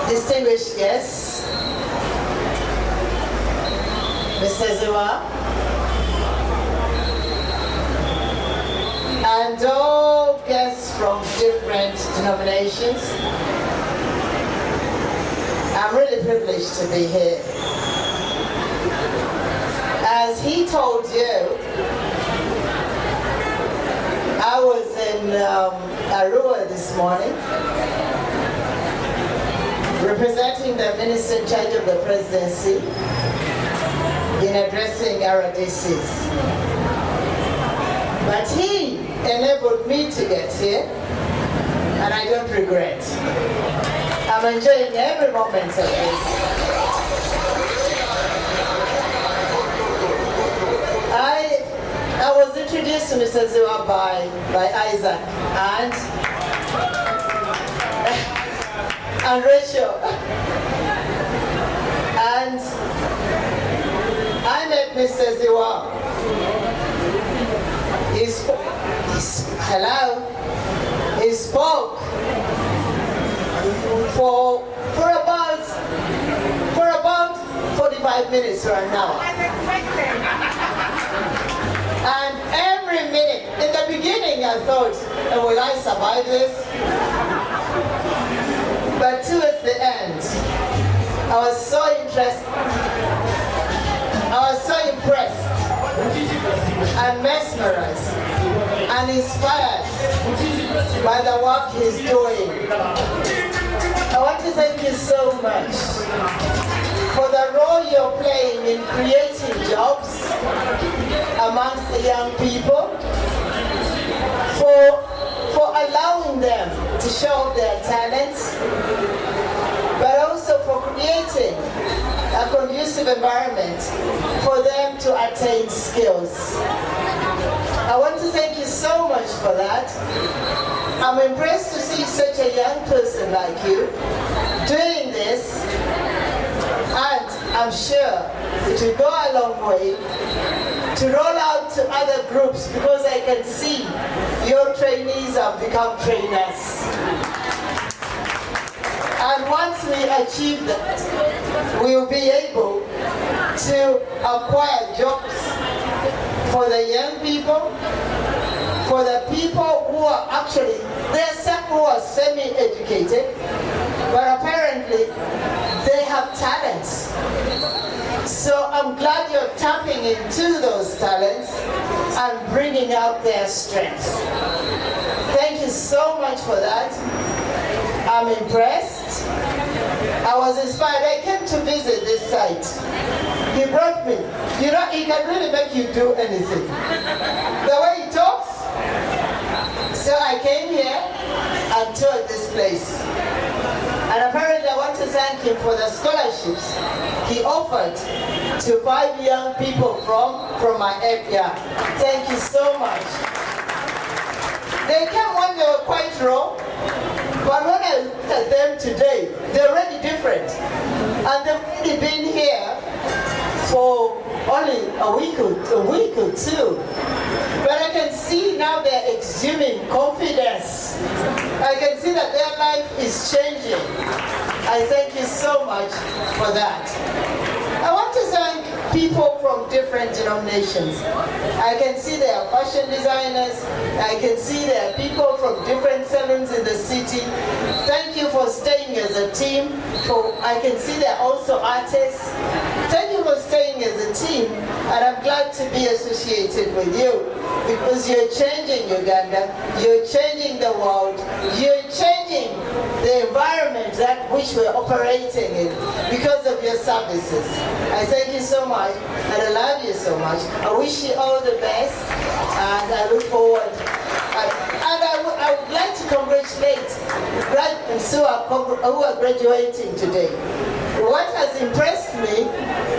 Distinguished guests, Mr. Zziwa, and all guests from different denominations, I'm really privileged to be here. As he told you, I was in Arua this morning, representing the Minister in charge of the presidency in addressing RDCs. But he enabled me to get here, and I don't regret. I'm enjoying every moment of this. I was introduced to Mr. Zziwa by Isaac and Rachel. And I met Mr. Zziwa. He spoke for about 45 minutes or an hour. And every minute, in the beginning I thought, will I survive this? But towards the end, I was so interested, I was so impressed and mesmerized and inspired by the work he's doing. I want to to thank you so much for the role you're playing in creating jobs amongst the young people, for allowing them to show their talents, but also for creating a conducive environment for them to attain skills. I want to thank you so much for that. I'm impressed to see such a young person like you doing this, and I'm sure it will go a long way to roll out to other groups, because I can see your trainees have become trainers. And once we achieve that, we will be able to acquire jobs for the young people, for the people who are actually, there are some who are semi-educated, but apparently they have talents. So I'm glad you're tapping into those talents and bringing out their strengths. Thank you so much for that. I'm impressed. I was inspired. I came to visit this site. He brought me. You know, he can really make you do anything. The way he talks. So I came here and toured this place. And apparently I want to thank him for the scholarships he offered to 5 young people from my area. Thank you so much. They came when they were quite raw, but when I look at them today, they're already different. And they've already been here for only a week or two. But I can see now they're exuding confidence. I can see that their life is changing. I thank you so much for that. I want to thank people from different denominations. I can see there are fashion designers. I can see there are people from different salons in the city. Thank you for staying as a team. I can see there are also artists. Thank you for staying as a team, and I'm glad to be associated with you, because you're changing Uganda, you're changing the world, you're changing the environment that which we're operating in because of your services. I thank you so much, and I love you so much. I wish you all the best, and I look forward. I would like to congratulate graduates who are graduating today. What has impressed me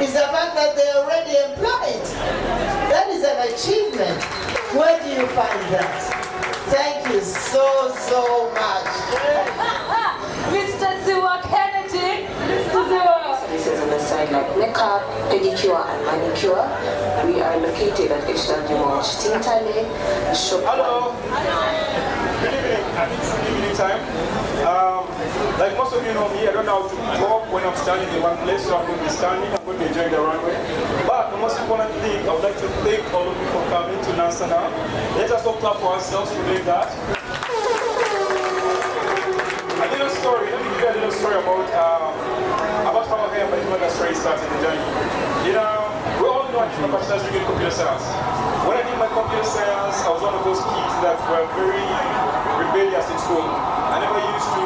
is the fact that they're already employed. That is an achievement. Where do you find that? Thank you so much. Mr. Zziwa Kennedy. Mr. Zziwa. Services on the side like makeup, pedicure and manicure. We are located at HW Mall, Tintale, shop. Hello. Good evening. It's evening time. Like most of you know me, I don't know how to talk when I'm standing in one place, so I'm going to be standing, I'm going to be enjoying the runway. But the most important thing, I would like to thank all of you for coming to Nansana. Let us all clap for ourselves for doing that. A little story, let me give you a little story about how hair and my story started in the journey. You know, we all know I did my bachelor's degree in computer science. When I did my computer science, I was one of those kids that were very rebellious in school. I never used to,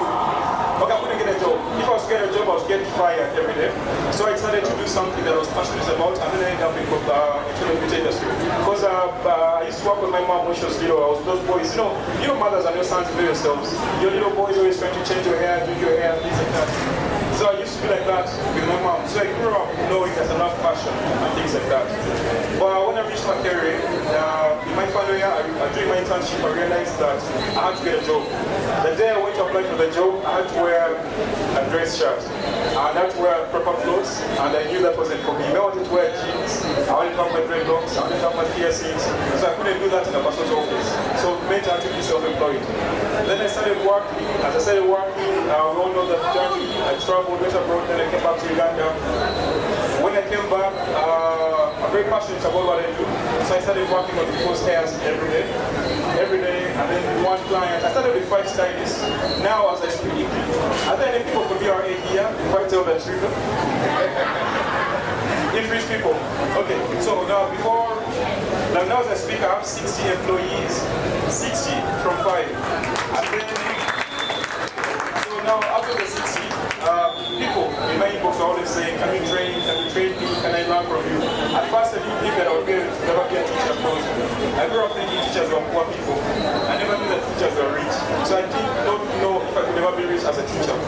I couldn't get a job. If I was getting a job, I was getting fired every day. So I decided to do something that I was passionate about, and then I ended up into the computer industry. Because I used to work with my mom when she was little. I was those boys, you know mothers and your sons do yourselves. Your little boys always trying to change your hair, do your hair, things like that. So I used to be like that with my mom. So I grew up knowing that I love fashion and things like that. But when I reached my career, in my final year, during my internship, I realized that I had to get a job. The day I went to apply for the job, I had to wear a dress shirt. And I had to wear proper clothes, and I knew that wasn't for me. I wanted to wear jeans, I wanted to have my dreadlocks, I wanted to have my piercings. So I couldn't do that in a person's office. So it meant I had to be self-employed. Then I started working. As I started working, we all know that journey. I traveled, went abroad, then I came back to Uganda. When I came back, I'm very passionate about what I do. So I started working on people's hairs every day. And then with one client, I started with 5 stylists. Now as I speak, are there any people from BRA here? If I tell the truth. Increase people. Okay, so now as I speak, I have 60 employees. 60 from 5. And then, so now after the 60, think that I would never be a teacher because I grew up thinking teachers were poor people. I never knew that teachers were rich. So I did not know if I could ever be rich as a teacher.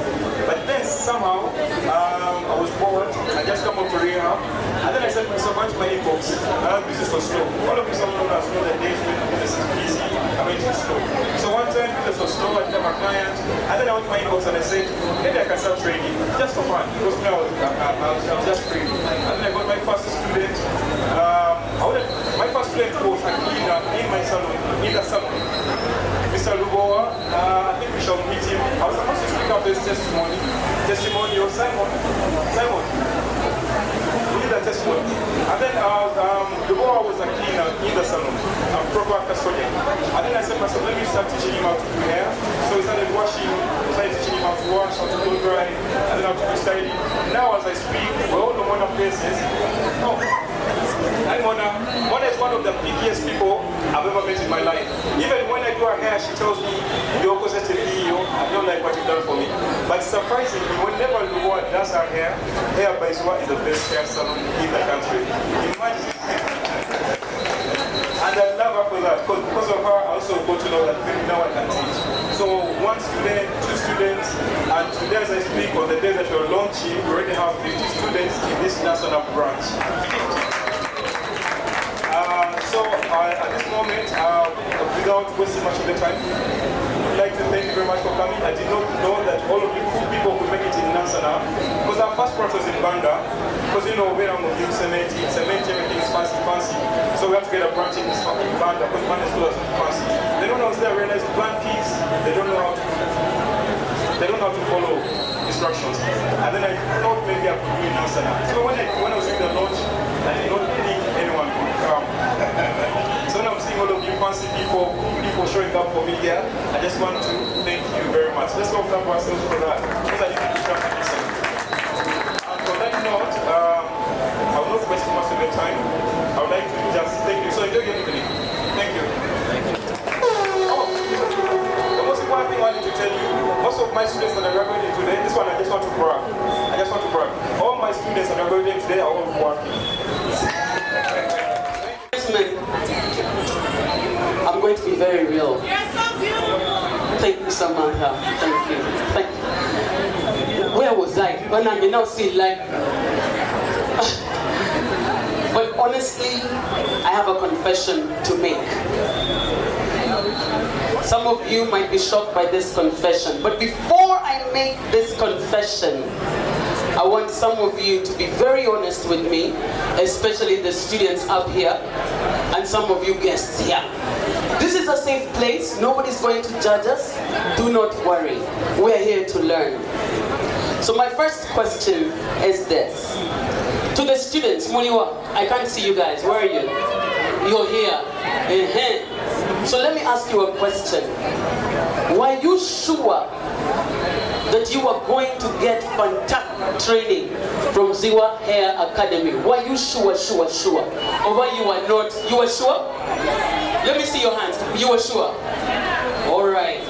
But then somehow, I was bored. I just come up to rehab. And then I said to myself, why to my inbox? Business was slow. All of you some know that the days when business is busy, I went to slow. So one time business was slow, I met my client. And then I went to my inbox and I said, maybe I can start trading just for fun. Because now I was just trading. And then I got my first student. My first student was a cleaner in my salon, in the salon. Mr. Lubowa, I think we shall meet him. I was supposed to speak up this testimony. Testimonial, Simon. We did a testimony. And then Lubowa was a cleaner in the salon, a proper custodian. And then I said to myself, let me start teaching him how to do hair. So we started washing, started teaching him how to wash, how to blow dry, and then how to do styling. Now as I speak, we're all in one of places. No. I'm Mona is one of the pickiest people I've ever met in my life. Even when I do her hair, she tells me, the opposite to me, I don't like what you've done for me. But surprisingly, whenever Lubowa does her hair by Zziwa is the best hair salon in the country. Imagine. And I love her for that, because of her, I also got to know that now I can teach. So 1 student, 2 students, and today as I speak, on the day that we're launching, we already have 50 students in this Nansana branch. So at this moment, without wasting much of the time, I'd like to thank you very much for coming. I did not know that all of you cool people could make it in Nansana, because our first branch was in Banda, because you know, where I'm with cement, everything is fancy. So we have to get a branch in Banda, because Banda is fancy. They don't know I realized blind kids, they don't know how to follow instructions. And then I thought maybe I could do in Nansana. So when I was doing the launch, I did not think anyone could come. So when I'm seeing all of you fancy people showing up for me here, I just want to thank you very much. Let's open up ourselves for that. Because I didn't come to listen. And for that note, I will not waste much of your time. I would like to just thank you. So enjoy your evening. Thank you. Oh, the most important thing I need to tell you, most of my students that are graduating today, this one I just want to brag. All my students that are graduating today are all working. I'm going to be very real. Thank you, Samantha. Thank you. Where was I? When I now see life. But honestly, I have a confession to make. Some of you might be shocked by this confession, but before I make this confession, I want some of you to be very honest with me, especially the students up here, and some of you guests here. This is a safe place. Nobody's going to judge us. Do not worry. We're here to learn. So my first question is this. To the students, Muniwa, I can't see you guys. Where are you? You're here. So let me ask you a question. Were you sure that you are going to get fantastic training from Zziwa Hair Academy? Were you sure? Or were you were not? You were sure? Let me see your hands. You were sure? All right.